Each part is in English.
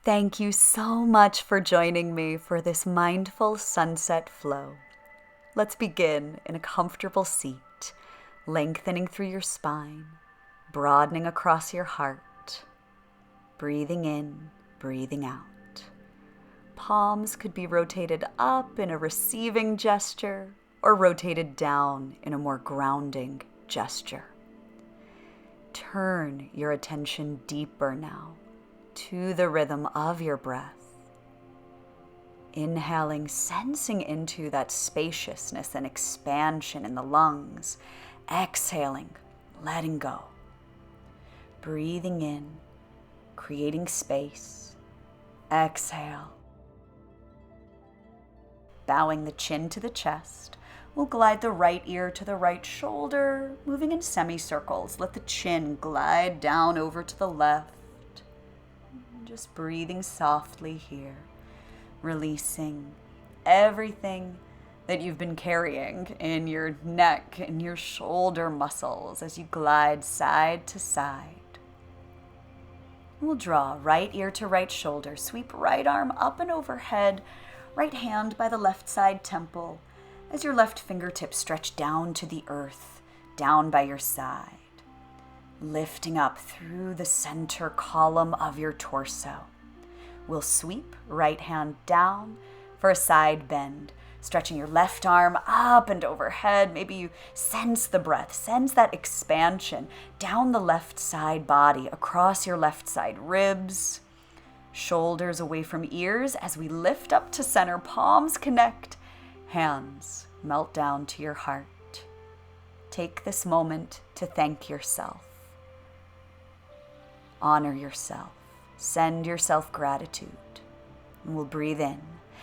Thank you so much for joining me for this mindful sunset flow. Let's begin in a comfortable seat, lengthening through your spine, broadening across your heart, breathing in, breathing out. Palms could be rotated up in a receiving gesture or rotated down in a more grounding gesture. Turn your attention deeper now to the rhythm of your breath. Inhaling, sensing into that spaciousness and expansion in the lungs. Exhaling, letting go. Breathing in, creating space. Exhale. Bowing the chin to the chest. We'll glide the right ear to the right shoulder, moving in semicircles. Let the chin glide down over to the left. Just breathing softly here, releasing everything that you've been carrying in your neck and your shoulder muscles as you glide side to side. We'll draw right ear to right shoulder, sweep right arm up and overhead, right hand by the left side temple, as your left fingertips stretch down to the earth, down by your side. Lifting up through the center column of your torso. We'll sweep right hand down for a side bend, stretching your left arm up and overhead. Maybe you sense the breath, sense that expansion down the left side body, across your left side ribs, shoulders away from ears as we lift up to center, palms connect, hands melt down to your heart. Take this moment to thank yourself. Honor yourself. Send yourself gratitude. And we'll breathe in.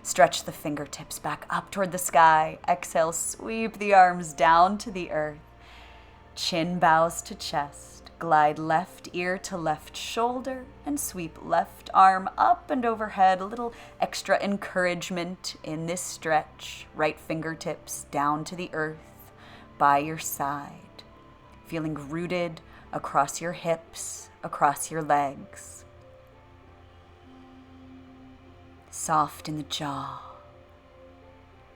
Stretch the fingertips back up toward the sky. Exhale, sweep the arms down to the earth. Chin bows to chest. Glide left ear to left shoulder and sweep left arm up and overhead. A little extra encouragement in this stretch. Right fingertips down to the earth by your side. Feeling rooted across your hips, across your legs. Soft in the jaw,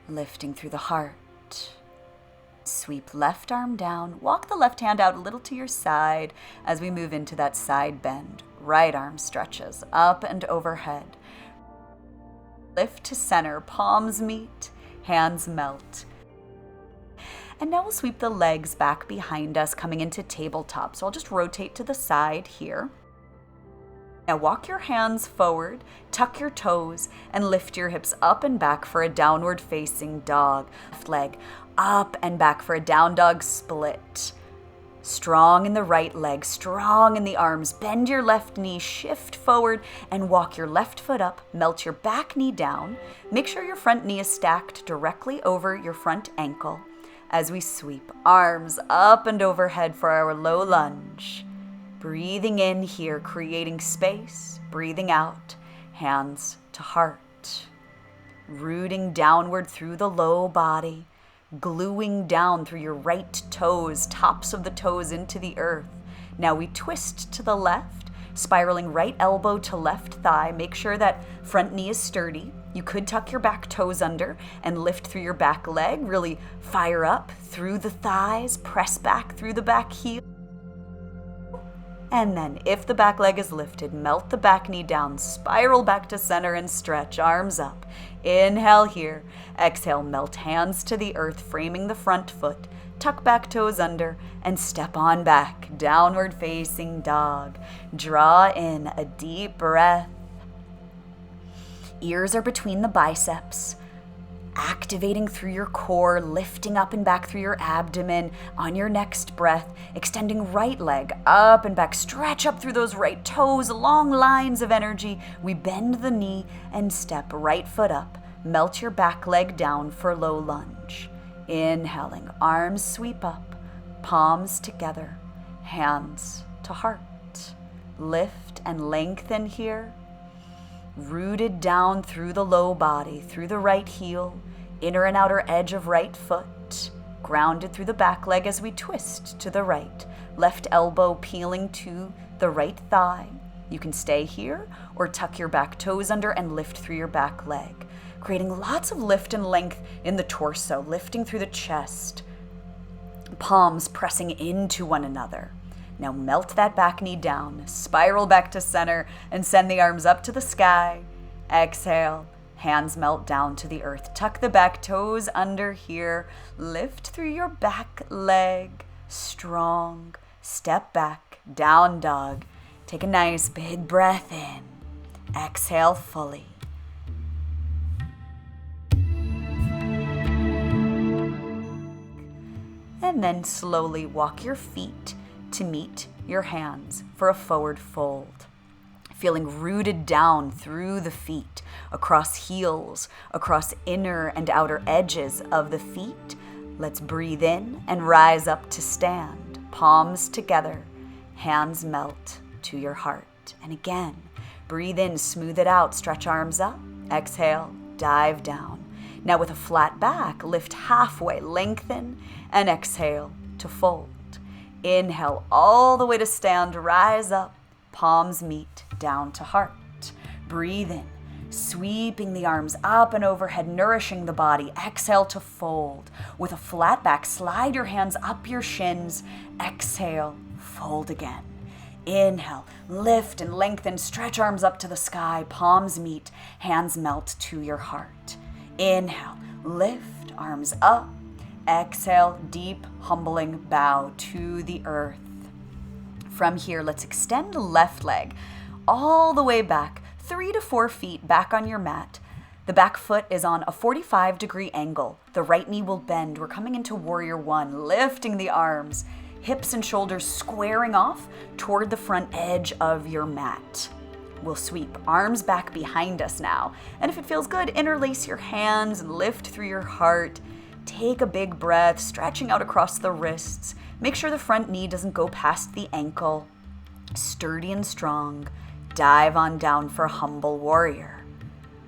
lifting through the heart. Sweep left arm down, walk the left hand out a little to your side as we move into that side bend. Right arm stretches up and overhead. Lift to center, palms meet, hands melt. And now we'll sweep the legs back behind us, coming into tabletop. So I'll just rotate to the side here. Now walk your hands forward, tuck your toes, and lift your hips up and back for a downward facing dog. Left leg up and back for a down dog split. Strong in the right leg, strong in the arms. Bend your left knee, shift forward, and walk your left foot up. Melt your back knee down. Make sure your front knee is stacked directly over your front ankle as we sweep arms up and overhead for our low lunge. Breathing in here, creating space. Breathing out, hands to heart. Rooting downward through the low body. Gluing down through your right toes, tops of the toes into the earth. Now we twist to the left, spiraling right elbow to left thigh. Make sure that front knee is sturdy. You could tuck your back toes under and lift through your back leg. Really fire up through the thighs, press back through the back heel. And then if the back leg is lifted, melt the back knee down, spiral back to center and stretch, arms up. Inhale here. Exhale, melt hands to the earth, framing the front foot. Tuck back toes under and step on back. Downward facing dog. Draw in a deep breath. Ears are between the biceps. Activating through your core, lifting up and back through your abdomen. On your next breath, extending right leg up and back. Stretch up through those right toes, long lines of energy. We bend the knee and step right foot up. Melt your back leg down for low lunge. Inhaling, arms sweep up, palms together, hands to heart. Lift and lengthen here. Rooted down through the low body, through the right heel, inner and outer edge of right foot, grounded through the back leg as we twist to the right, left elbow peeling to the right thigh. You can stay here or tuck your back toes under and lift through your back leg, creating lots of lift and length in the torso, lifting through the chest, palms pressing into one another. Now melt that back knee down, spiral back to center, and send the arms up to the sky. Exhale, hands melt down to the earth. Tuck the back toes under here, lift through your back leg, strong. Step back, down dog. Take a nice big breath in. Exhale fully. And then slowly walk your feet to meet your hands for a forward fold. Feeling rooted down through the feet, across heels, across inner and outer edges of the feet. Let's breathe in and rise up to stand. Palms together, hands melt to your heart. And again, breathe in, smooth it out, stretch arms up. Exhale, dive down. Now with a flat back, lift halfway, lengthen, and exhale to fold. Inhale all the way to stand, rise up, palms meet, down to heart. Breathe in, sweeping the arms up and overhead, nourishing the body. Exhale to fold. With a flat back, slide your hands up your shins. Exhale, fold again. Inhale, lift and lengthen, stretch arms up to the sky, palms meet, hands melt to your heart. Inhale, lift, arms up. Exhale, deep, humbling bow to the earth. From here, let's extend the left leg all the way back, 3 to 4 feet back on your mat. The back foot is on a 45-degree angle. The right knee will bend. We're coming into warrior one, lifting the arms, hips and shoulders squaring off toward the front edge of your mat. We'll sweep arms back behind us now. And if it feels good, interlace your hands and lift through your heart. Take a big breath, stretching out across the wrists. Make sure the front knee doesn't go past the ankle. Sturdy and strong. Dive on down for humble warrior.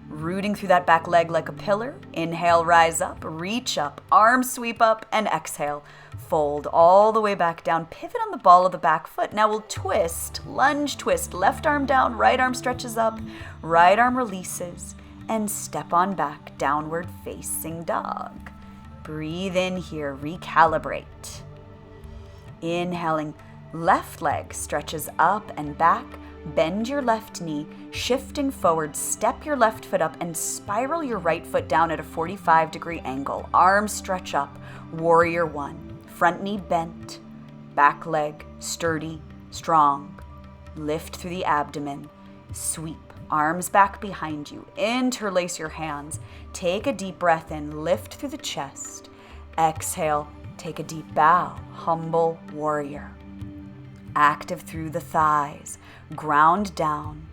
Rooting through that back leg like a pillar. Inhale, rise up, reach up, arms sweep up, and exhale. Fold all the way back down. Pivot on the ball of the back foot. Now we'll twist, lunge twist. Left arm down, right arm stretches up, right arm releases, and step on back, downward facing dog. Breathe in here, recalibrate. Inhaling, left leg stretches up and back. Bend your left knee, shifting forward, step your left foot up and spiral your right foot down at a 45-degree angle. Arms stretch up, warrior one. Front knee bent, back leg sturdy, strong. Lift through the abdomen, sweep. Arms back behind you, interlace your hands. Take a deep breath in, lift through the chest. Exhale, take a deep bow, humble warrior. Active through the thighs, ground down.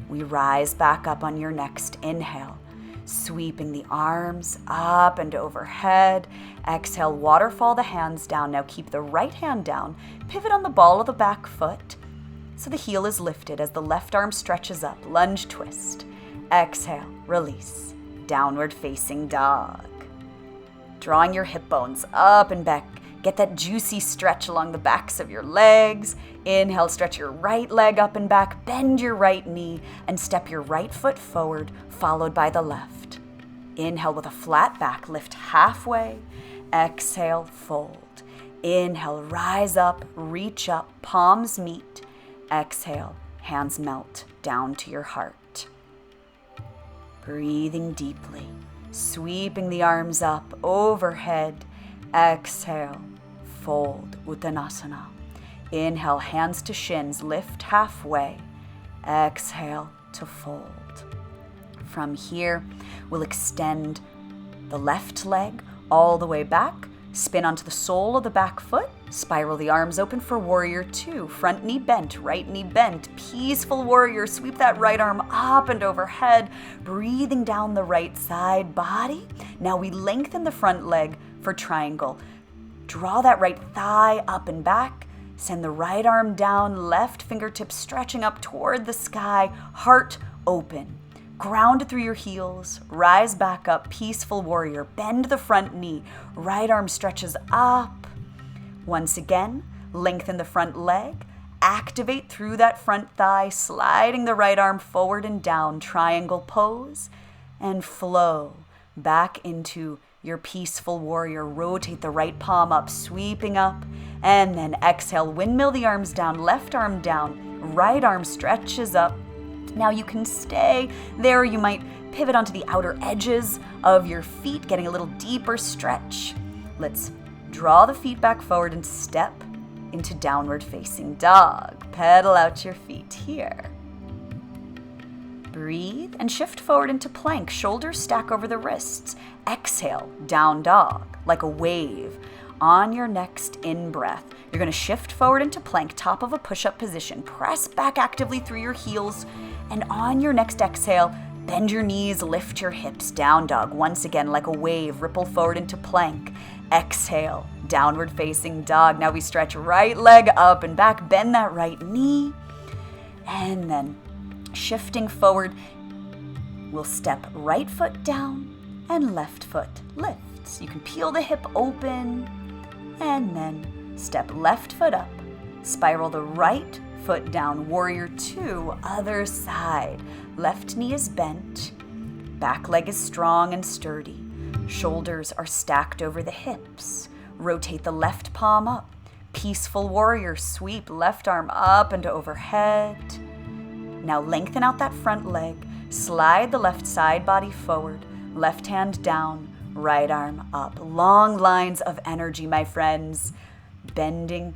We rise back up on your next inhale, sweeping the arms up and overhead. Exhale, waterfall the hands down. Now keep the right hand down, pivot on the ball of the back foot, so the heel is lifted as the left arm stretches up, lunge twist. Exhale, release, downward facing dog. Drawing your hip bones up and back. Get that juicy stretch along the backs of your legs. Inhale, stretch your right leg up and back, bend your right knee, and step your right foot forward, followed by the left. Inhale with a flat back, lift halfway. Exhale, fold. Inhale, rise up, reach up, palms meet. Exhale, hands melt down to your heart. Breathing deeply, sweeping the arms up, overhead. Exhale, fold, Uttanasana. Inhale, hands to shins, lift halfway. Exhale to fold. From here, we'll extend the left leg all the way back, spin onto the sole of the back foot, spiral the arms open for warrior two. Front knee bent, right knee bent, peaceful warrior. Sweep that right arm up and overhead, breathing down the right side body. Now we lengthen the front leg for triangle. Draw that right thigh up and back. Send the right arm down, left fingertips stretching up toward the sky, heart open. Ground through your heels, rise back up, peaceful warrior. Bend the front knee, right arm stretches up. Once again, lengthen the front leg. activate through that front thigh, sliding the right arm forward and down, triangle pose, and flow back into your peaceful warrior. Rotate the right palm up, sweeping up, and then exhale, windmill the arms down, left arm down, right arm stretches up. Now you can stay there. You might pivot onto the outer edges of your feet, getting a little deeper stretch. Let's draw the feet back forward and step into downward facing dog. Pedal out your feet here. Breathe and shift forward into plank. Shoulders stack over the wrists. Exhale, down dog, like a wave. On your next in-breath, you're going to shift forward into plank, top of a push-up position. Press back actively through your heels. And on your next exhale, bend your knees, lift your hips, down dog. Once again, like a wave, ripple forward into plank. Exhale, downward facing dog. Now we stretch right leg up and back, bend that right knee. And then shifting forward, we'll step right foot down and left foot lifts. You can peel the hip open and then step left foot up. Spiral the right foot down, warrior two, other side. Left knee is bent, back leg is strong and sturdy. Shoulders are stacked over the hips. Rotate the left palm up. Peaceful warrior, sweep left arm up and overhead. Now lengthen out that front leg. Slide the left side body forward. Left hand down, right arm up. Long lines of energy, my friends. Bending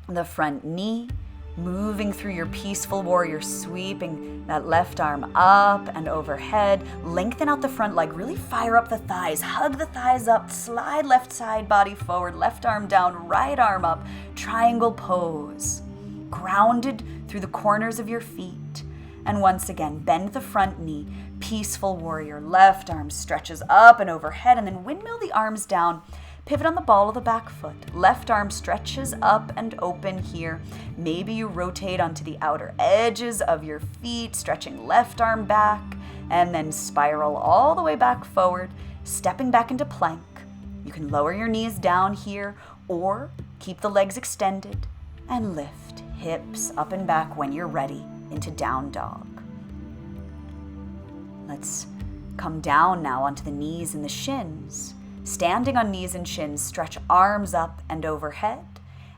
the front knee. Moving through your peaceful warrior, sweeping that left arm up and overhead. Lengthen out the front leg, really fire up the thighs, hug the thighs up, slide left side body forward, left arm down, right arm up, triangle pose. Grounded through the corners of your feet. And once again, bend the front knee, peaceful warrior, left arm stretches up and overhead, and then windmill the arms down. Pivot on the ball of the back foot. Left arm stretches up and open here. Maybe you rotate onto the outer edges of your feet, stretching left arm back, and then spiral all the way back forward, stepping back into plank. You can lower your knees down here or keep the legs extended and lift hips up and back when you're ready into down dog. Let's come down now onto the knees and the shins. Standing on knees and shins, stretch arms up and overhead.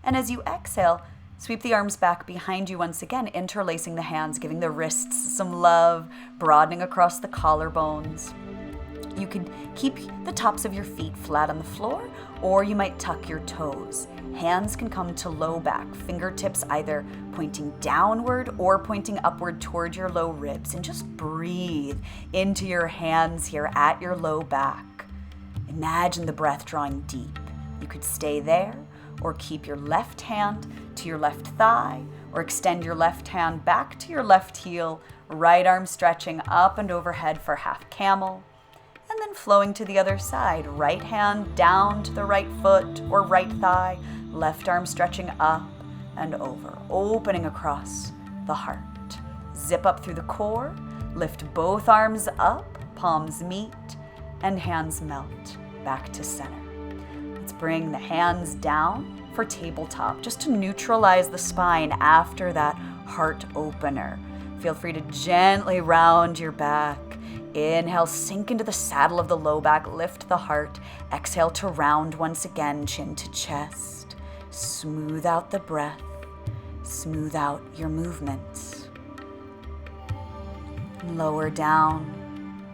And as you exhale, sweep the arms back behind you once again, interlacing the hands, giving the wrists some love, broadening across the collarbones. You could keep the tops of your feet flat on the floor, or you might tuck your toes. Hands can come to low back, fingertips either pointing downward or pointing upward toward your low ribs. And just breathe into your hands here at your low back. Imagine the breath drawing deep. You could stay there or keep your left hand to your left thigh or extend your left hand back to your left heel, right arm stretching up and overhead for half camel, and then flowing to the other side. Right hand down to the right foot or right thigh, left arm stretching up and over, opening across the heart. Zip up through the core, lift both arms up, palms meet, and hands melt back to center. Let's bring the hands down for tabletop, just to neutralize the spine after that heart opener. Feel free to gently round your back. Inhale, sink into the saddle of the low back, lift the heart. Exhale to round once again, chin to chest. Smooth out the breath, smooth out your movements. Lower down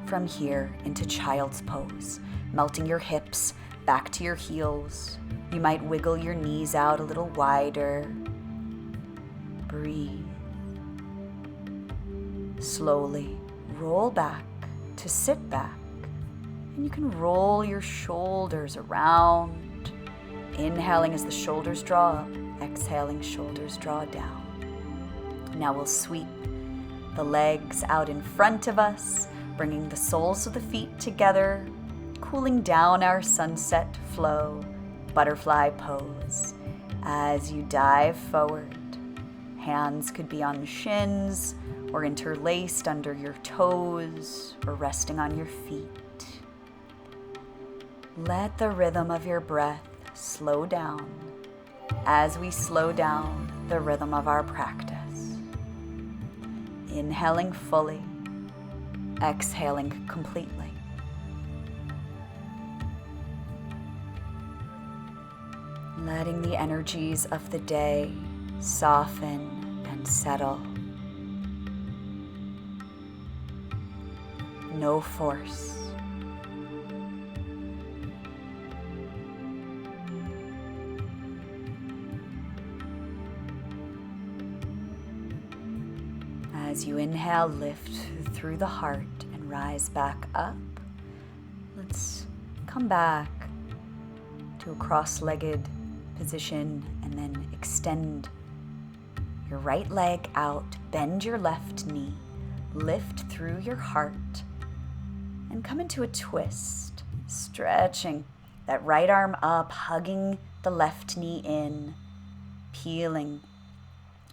from here into child's pose, melting your hips back to your heels. You might wiggle your knees out a little wider. Breathe. Slowly roll back to sit back, and you can roll your shoulders around. Inhaling as the shoulders draw up, exhaling, shoulders draw down. Now we'll sweep the legs out in front of us, bringing the soles of the feet together, cooling down our sunset flow, butterfly pose. As you dive forward, hands could be on shins or interlaced under your toes or resting on your feet. Let the rhythm of your breath slow down. As we slow down, the rhythm of our practice. Inhaling fully, exhaling completely. Letting the energies of the day soften and settle. No force. As you inhale, lift through the heart and rise back up. Let's come back to a cross-legged position and then extend your right leg out, bend your left knee, lift through your heart, and come into a twist, stretching that right arm up, hugging the left knee in, peeling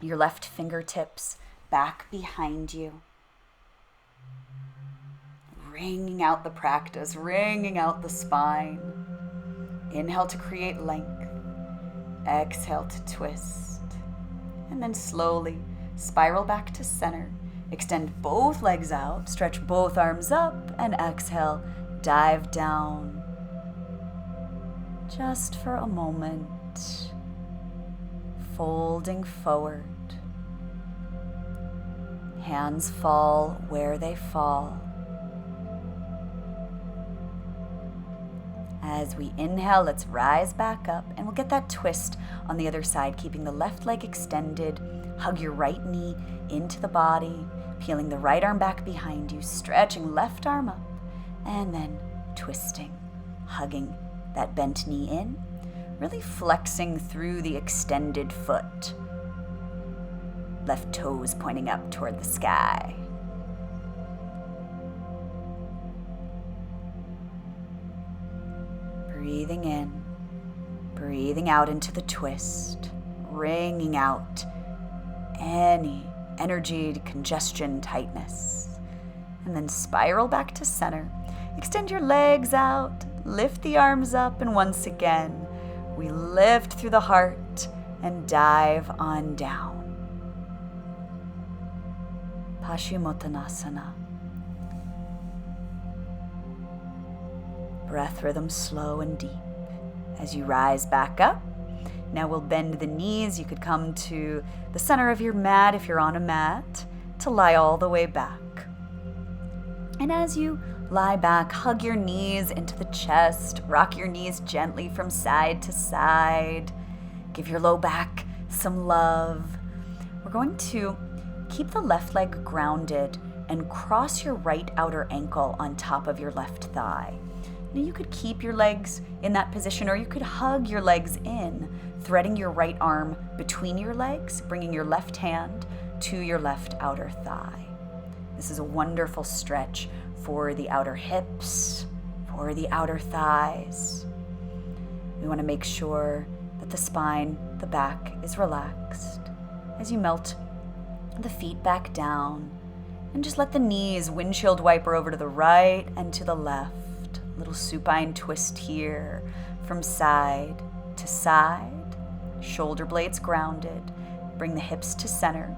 your left fingertips back behind you. Wringing out the practice, wringing out the spine. Inhale to create length. Exhale to twist. And then slowly spiral back to center. Extend both legs out, stretch both arms up, and exhale, dive down. Just for a moment. Folding forward. Hands fall where they fall. As we inhale, let's rise back up, and we'll get that twist on the other side, keeping the left leg extended. Hug your right knee into the body, peeling the right arm back behind you, stretching left arm up, and then twisting, hugging that bent knee in, really flexing through the extended foot. Left toes pointing up toward the sky. Breathing in, breathing out into the twist, wringing out any energy, congestion, tightness. And then spiral back to center. Extend your legs out, lift the arms up, and once again, we lift through the heart and dive on down. Paschimottanasana. Breath rhythm slow and deep. As you rise back up, now we'll bend the knees. You could come to the center of your mat if you're on a mat to lie all the way back. And as you lie back, hug your knees into the chest, rock your knees gently from side to side. Give your low back some love. We're going to keep the left leg grounded and cross your right outer ankle on top of your left thigh. Now you could keep your legs in that position, or you could hug your legs in, threading your right arm between your legs, bringing your left hand to your left outer thigh. This is a wonderful stretch for the outer hips, for the outer thighs. We want to make sure that the spine, the back is relaxed as you melt the feet back down, and just let the knees windshield wiper over to the right and to the left. Little supine twist here from side to side. Shoulder blades grounded. Bring the hips to center.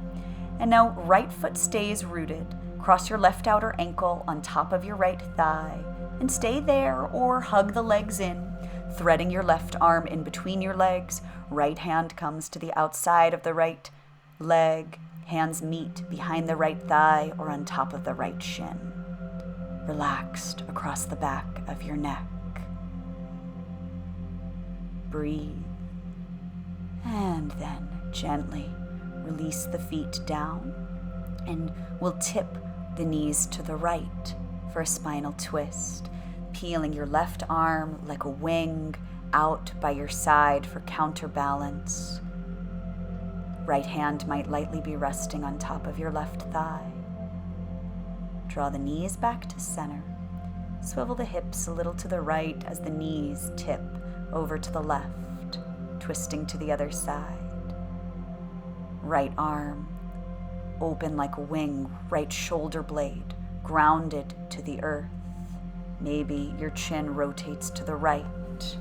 And now right foot stays rooted. Cross your left outer ankle on top of your right thigh and stay there, or hug the legs in, threading your left arm in between your legs. Right hand comes to the outside of the right leg. Hands meet behind the right thigh or on top of the right shin. Relaxed across the back of your neck. Breathe. And then gently release the feet down, and we'll tip the knees to the right for a spinal twist, peeling your left arm like a wing out by your side for counterbalance. Right hand might lightly be resting on top of your left thigh. Draw the knees back to center. Swivel the hips a little to the right as the knees tip over to the left, twisting to the other side. Right arm open like a wing, right shoulder blade grounded to the earth. Maybe your chin rotates to the right.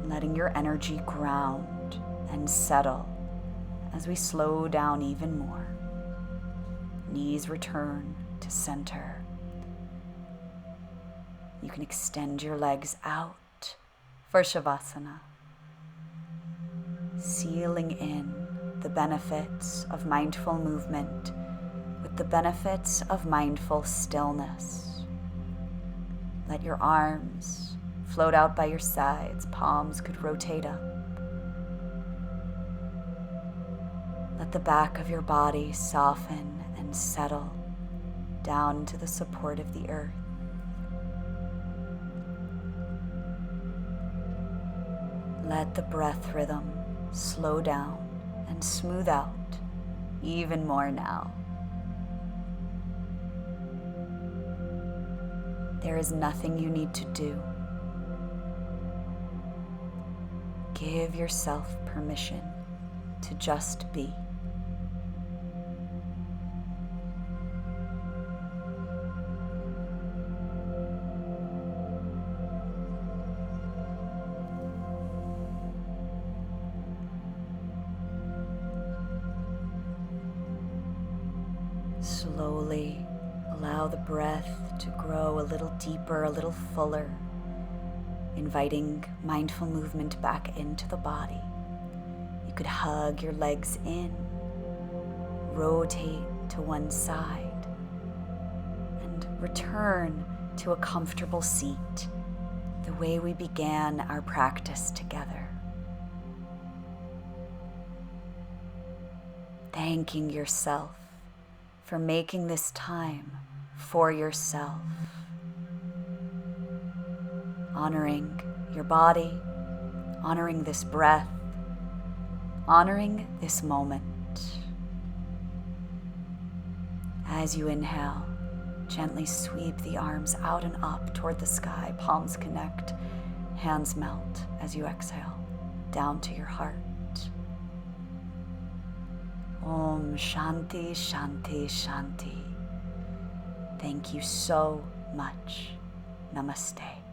Letting your energy ground and settle as we slow down even more. Knees return to center. You can extend your legs out for Shavasana, sealing in the benefits of mindful movement with the benefits of mindful stillness. Let your arms float out by your sides. Palms could rotate up. Let the back of your body soften and settle down to the support of the earth. Let the breath rhythm slow down and smooth out even more now. There is nothing you need to do. Give yourself permission to just be. Slowly allow the breath to grow a little deeper, a little fuller, inviting mindful movement back into the body. You could hug your legs in, rotate to one side, and return to a comfortable seat, the way we began our practice together. Thanking yourself for making this time for yourself. Honoring your body, honoring this breath, honoring this moment. As you inhale, gently sweep the arms out and up toward the sky. Palms connect, hands melt as you exhale down to your heart. Om Shanti, Shanti, Shanti. Thank you so much. Namaste.